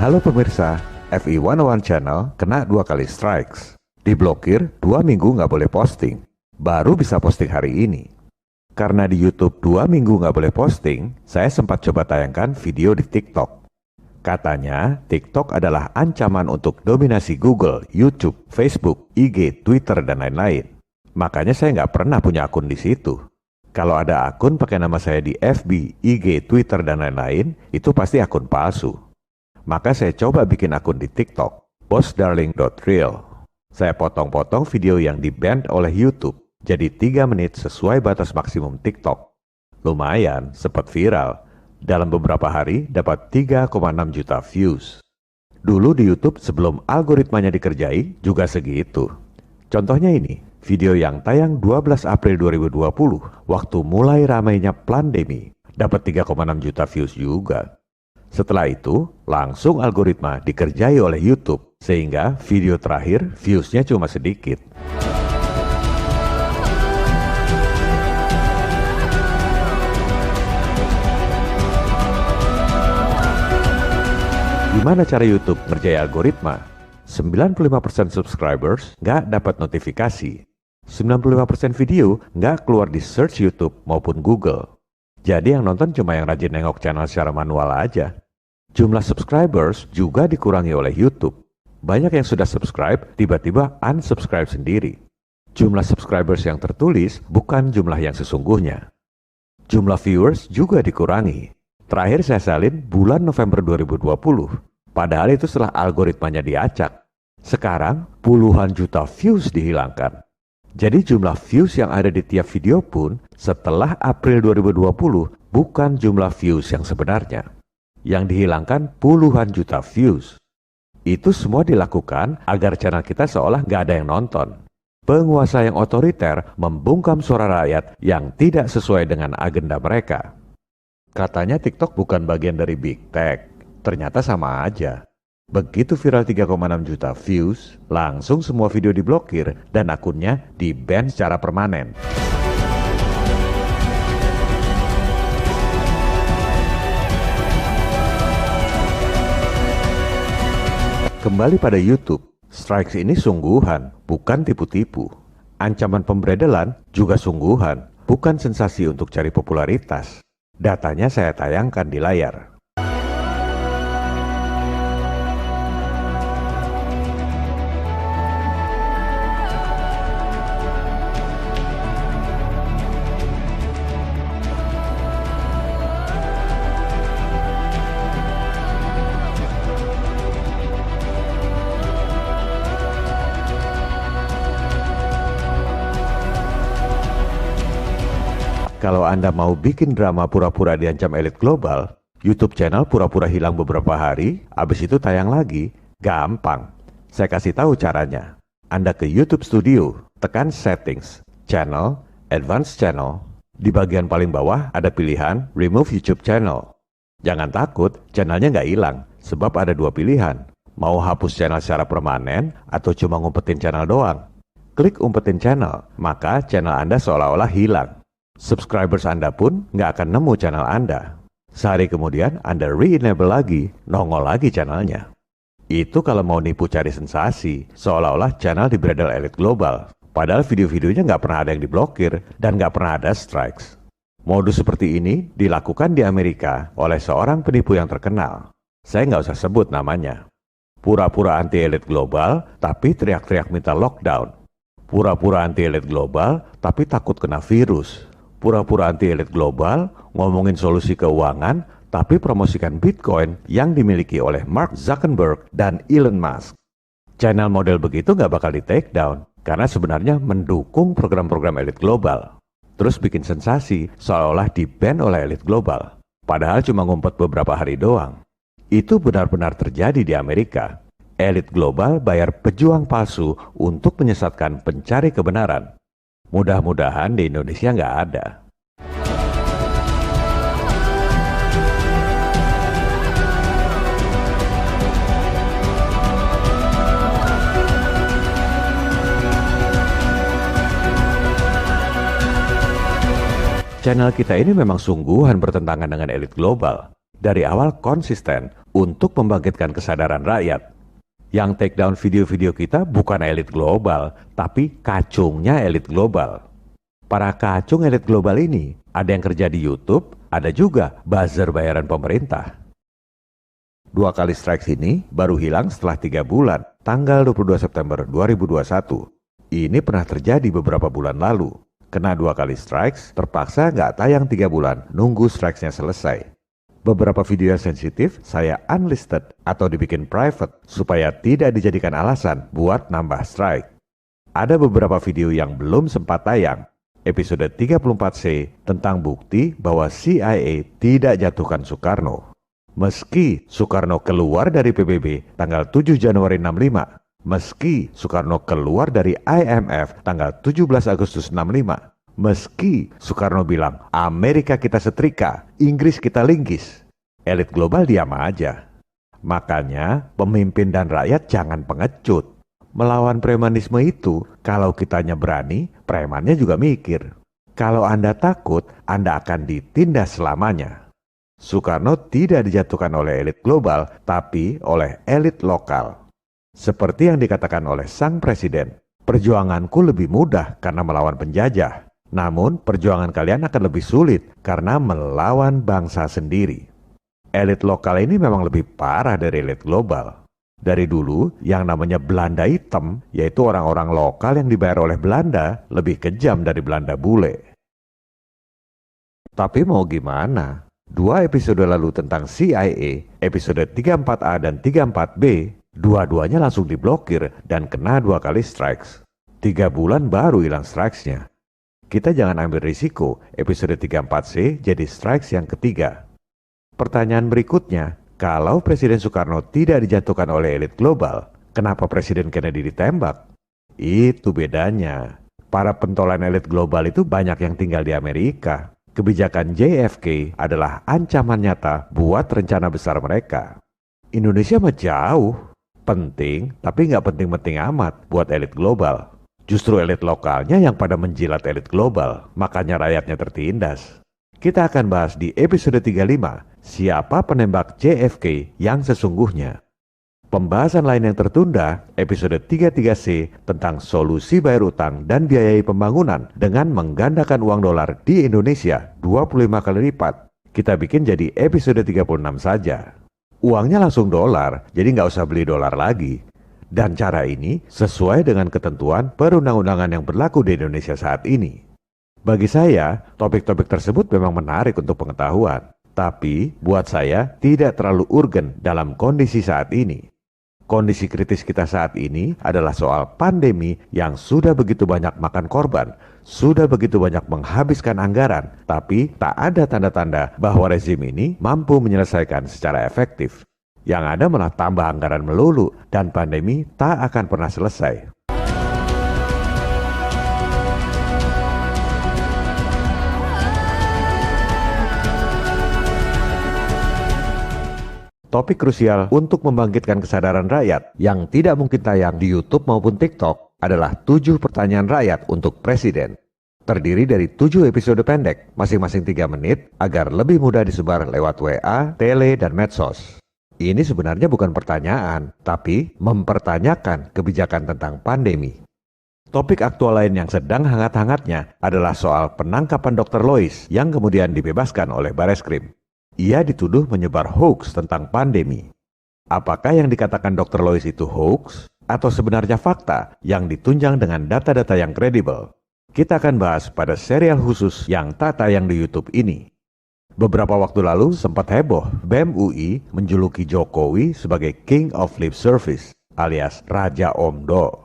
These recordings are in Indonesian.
Halo pemirsa, FI101 Channel kena 2 kali strikes. Diblokir 2 minggu nggak boleh posting. Baru bisa posting hari ini. Karena di YouTube 2 minggu nggak boleh posting, saya sempat coba tayangkan video di TikTok. Katanya, TikTok adalah ancaman untuk dominasi Google, YouTube, Facebook, IG, Twitter, dan lain-lain. Makanya saya nggak pernah punya akun di situ. Kalau ada akun pakai nama saya di FB, IG, Twitter, dan lain-lain, itu pasti akun palsu. Maka saya coba bikin akun di TikTok, bossdarling.real. Saya potong-potong video yang di-ban oleh YouTube, jadi 3 menit sesuai batas maksimum TikTok. Lumayan, sempat viral. Dalam beberapa hari dapat 3,6 juta views. Dulu di YouTube sebelum algoritmanya dikerjai juga segitu. Contohnya ini. Video yang tayang 12 April 2020, waktu mulai ramainya pandemi, dapat 3,6 juta views juga. Setelah itu, langsung algoritma dikerjai oleh YouTube, sehingga video terakhir viewsnya cuma sedikit. Gimana cara YouTube ngerjai algoritma? 95% subscribers nggak dapat notifikasi. 95% video nggak keluar di search YouTube maupun Google. Jadi yang nonton cuma yang rajin nengok channel secara manual aja. Jumlah subscribers juga dikurangi oleh YouTube. Banyak yang sudah subscribe tiba-tiba unsubscribe sendiri. Jumlah subscribers yang tertulis bukan jumlah yang sesungguhnya. Jumlah viewers juga dikurangi. Terakhir saya salin bulan November 2020. Padahal itu setelah algoritmanya diacak. Sekarang puluhan juta views dihilangkan. Jadi jumlah views yang ada di tiap video pun setelah April 2020 bukan jumlah views yang sebenarnya. Yang dihilangkan puluhan juta views. Itu semua dilakukan agar channel kita seolah nggak ada yang nonton. Penguasa yang otoriter membungkam suara rakyat yang tidak sesuai dengan agenda mereka. Katanya TikTok bukan bagian dari Big Tech. Ternyata sama aja. Begitu viral 3,6 juta views, langsung semua video diblokir dan akunnya di-ban secara permanen. Kembali pada YouTube, strikes ini sungguhan, bukan tipu-tipu. Ancaman pemberedelan juga sungguhan, bukan sensasi untuk cari popularitas. Datanya saya tayangkan di layar. Kalau Anda mau bikin drama pura-pura diancam elit global, YouTube channel pura-pura hilang beberapa hari, abis itu tayang lagi. Gampang. Saya kasih tahu caranya. Anda ke YouTube Studio, tekan Settings, Channel, Advanced Channel. Di bagian paling bawah ada pilihan Remove YouTube Channel. Jangan takut, channelnya nggak hilang, sebab ada 2 pilihan. Mau hapus channel secara permanen atau cuma ngumpetin channel doang. Klik umpetin channel, maka channel Anda seolah-olah hilang. Subscribers Anda pun nggak akan nemu channel Anda. Sehari kemudian Anda re-enable lagi, nongol lagi channelnya. Itu kalau mau nipu cari sensasi, seolah-olah channel dibredel elit global. Padahal video-videonya nggak pernah ada yang diblokir dan nggak pernah ada strikes. Modus seperti ini dilakukan di Amerika oleh seorang penipu yang terkenal. Saya nggak usah sebut namanya. Pura-pura anti elit global, tapi teriak-teriak minta lockdown. Pura-pura anti elit global, tapi takut kena virus. Pura-pura anti-elit global, ngomongin solusi keuangan, tapi promosikan Bitcoin yang dimiliki oleh Mark Zuckerberg dan Elon Musk. Channel model begitu nggak bakal di-take down, karena sebenarnya mendukung program-program elit global. Terus bikin sensasi, seolah di-ban oleh elit global. Padahal cuma ngumpet beberapa hari doang. Itu benar-benar terjadi di Amerika. Elit global bayar pejuang palsu untuk menyesatkan pencari kebenaran. Mudah-mudahan di Indonesia nggak ada. Channel kita ini memang sungguhan bertentangan dengan elit global. Dari awal konsisten, untuk membangkitkan kesadaran rakyat. Yang take down video-video kita bukan elit global, tapi kacungnya elit global. Para kacung elit global ini ada yang kerja di YouTube, ada juga buzzer bayaran pemerintah. 2 kali strikes ini baru hilang setelah 3 bulan, tanggal 22 September 2021. Ini pernah terjadi beberapa bulan lalu. Kena 2 kali strikes, terpaksa nggak tayang 3 bulan, nunggu strikes-nya selesai. Beberapa video yang sensitif saya unlisted atau dibikin private supaya tidak dijadikan alasan buat nambah strike. Ada beberapa video yang belum sempat tayang. Episode 34C tentang bukti bahwa CIA tidak jatuhkan Soekarno. Meski Soekarno keluar dari PBB tanggal 7 Januari 65, meski Soekarno keluar dari IMF tanggal 17 Agustus 65, meski Soekarno bilang Amerika kita setrika, Inggris kita linggis, elit global diam aja. Makanya pemimpin dan rakyat jangan pengecut. Melawan premanisme itu, kalau kitanya berani, premannya juga mikir. Kalau Anda takut, Anda akan ditindas selamanya. Soekarno tidak dijatuhkan oleh elit global, tapi oleh elit lokal. Seperti yang dikatakan oleh sang presiden, perjuanganku lebih mudah karena melawan penjajah. Namun perjuangan kalian akan lebih sulit karena melawan bangsa sendiri. Elit lokal ini memang lebih parah dari elit global. Dari dulu, yang namanya Belanda hitam, yaitu orang-orang lokal yang dibayar oleh Belanda, lebih kejam dari Belanda bule. Tapi mau gimana? 2 episode lalu tentang CIA, episode 34A dan 34B, dua-duanya langsung diblokir dan kena 2 kali strikes. 3 bulan baru hilang strikes-nya. Kita jangan ambil risiko episode 34C jadi strikes yang ketiga. Pertanyaan berikutnya, kalau Presiden Soekarno tidak dijatuhkan oleh elit global, kenapa Presiden Kennedy ditembak? Itu bedanya. Para pentolan elit global itu banyak yang tinggal di Amerika. Kebijakan JFK adalah ancaman nyata buat rencana besar mereka. Indonesia mah jauh. Penting, tapi nggak penting-penting amat buat elit global. Justru elit lokalnya yang pada menjilat elit global, makanya rakyatnya tertindas. Kita akan bahas di episode 35, siapa penembak JFK yang sesungguhnya. Pembahasan lain yang tertunda, episode 33C tentang solusi bayar utang dan biayai pembangunan dengan menggandakan uang dolar di Indonesia 25 kali lipat. Kita bikin jadi episode 36 saja. Uangnya langsung dolar, jadi nggak usah beli dolar lagi. Dan cara ini sesuai dengan ketentuan perundang-undangan yang berlaku di Indonesia saat ini. Bagi saya, topik-topik tersebut memang menarik untuk pengetahuan. Tapi, buat saya tidak terlalu urgen dalam kondisi saat ini. Kondisi kritis kita saat ini adalah soal pandemi yang sudah begitu banyak makan korban, sudah begitu banyak menghabiskan anggaran, tapi tak ada tanda-tanda bahwa rezim ini mampu menyelesaikan secara efektif. Yang ada malah tambah anggaran melulu dan pandemi tak akan pernah selesai. Topik krusial untuk membangkitkan kesadaran rakyat yang tidak mungkin tayang di YouTube maupun TikTok adalah 7 pertanyaan rakyat untuk Presiden. Terdiri dari 7 episode pendek, masing-masing 3 menit, agar lebih mudah disebar lewat WA, tele, dan medsos. Ini sebenarnya bukan pertanyaan, tapi mempertanyakan kebijakan tentang pandemi. Topik aktual lain yang sedang hangat-hangatnya adalah soal penangkapan Dr. Lois yang kemudian dibebaskan oleh Bareskrim. Ia dituduh menyebar hoax tentang pandemi. Apakah yang dikatakan Dr. Lois itu hoax atau sebenarnya fakta yang ditunjang dengan data-data yang kredibel? Kita akan bahas pada serial khusus yang tak tayang di YouTube ini. Beberapa waktu lalu sempat heboh BEM UI menjuluki Jokowi sebagai King of Lip Service alias Raja Omdo.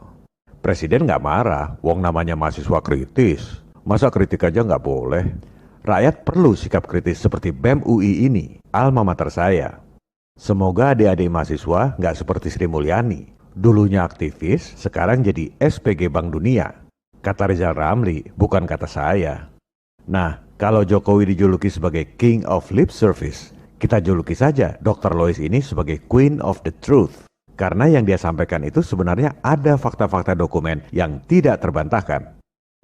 Presiden nggak marah, wong namanya mahasiswa kritis. Masa kritik aja nggak boleh? Rakyat perlu sikap kritis seperti BEM UI ini, alma mater saya. Semoga adik-adik mahasiswa nggak seperti Sri Mulyani. Dulunya aktivis, sekarang jadi SPG Bank Dunia. Kata Rizal Ramli, bukan kata saya. Nah, kalau Jokowi dijuluki sebagai King of Lip Service, kita juluki saja Dr. Lois ini sebagai Queen of the Truth. Karena yang dia sampaikan itu sebenarnya ada fakta-fakta dokumen yang tidak terbantahkan.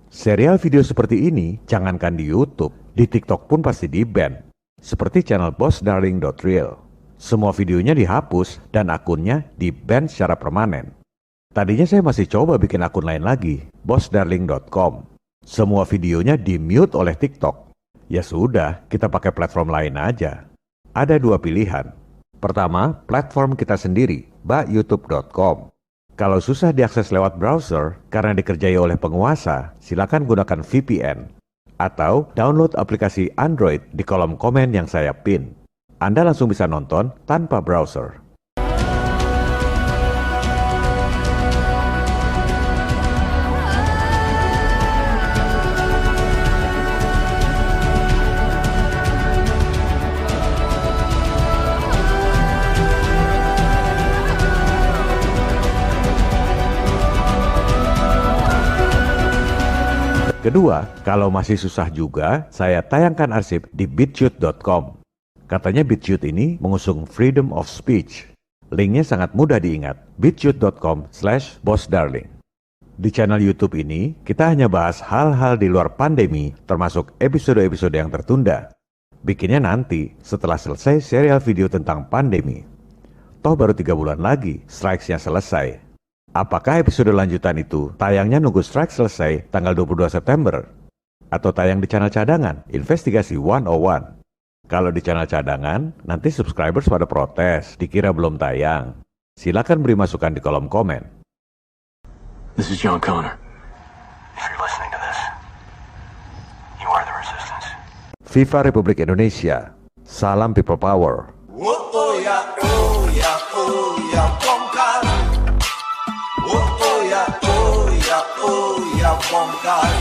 Serial video seperti ini jangankan di YouTube, di TikTok pun pasti di-ban. Seperti channel bossdarling.real. Semua videonya dihapus dan akunnya di-ban secara permanen. Tadinya saya masih coba bikin akun lain lagi, bossdarling.com. Semua videonya di-mute oleh TikTok. Ya sudah, kita pakai platform lain aja. Ada dua pilihan. Pertama, platform kita sendiri, youtube.com. Kalau susah diakses lewat browser karena dikerjai oleh penguasa, silakan gunakan VPN. Atau download aplikasi Android di kolom komen yang saya pin. Anda langsung bisa nonton tanpa browser. Kedua, kalau masih susah juga, saya tayangkan arsip di bitchute.com. Katanya BitChute ini mengusung freedom of speech. Linknya sangat mudah diingat, bitchute.com/bossdarling. Di channel YouTube ini, kita hanya bahas hal-hal di luar pandemi, termasuk episode-episode yang tertunda. Bikinnya nanti, setelah selesai serial video tentang pandemi. Toh baru 3 bulan lagi, strikes-nya selesai. Apakah episode lanjutan itu tayangnya nunggu strike selesai tanggal 22 September? Atau tayang di channel cadangan, Investigasi 101? Kalau di channel cadangan, nanti subscribers pada protes, dikira belum tayang. Silakan beri masukan di kolom komen. This is John Connor. If you're listening to this, you are the resistance. Viva Republik Indonesia. Salam People Power. Oh ya, oh ya, oh ya, bongkar. Oh ya, oh ya, oh ya, bongkar.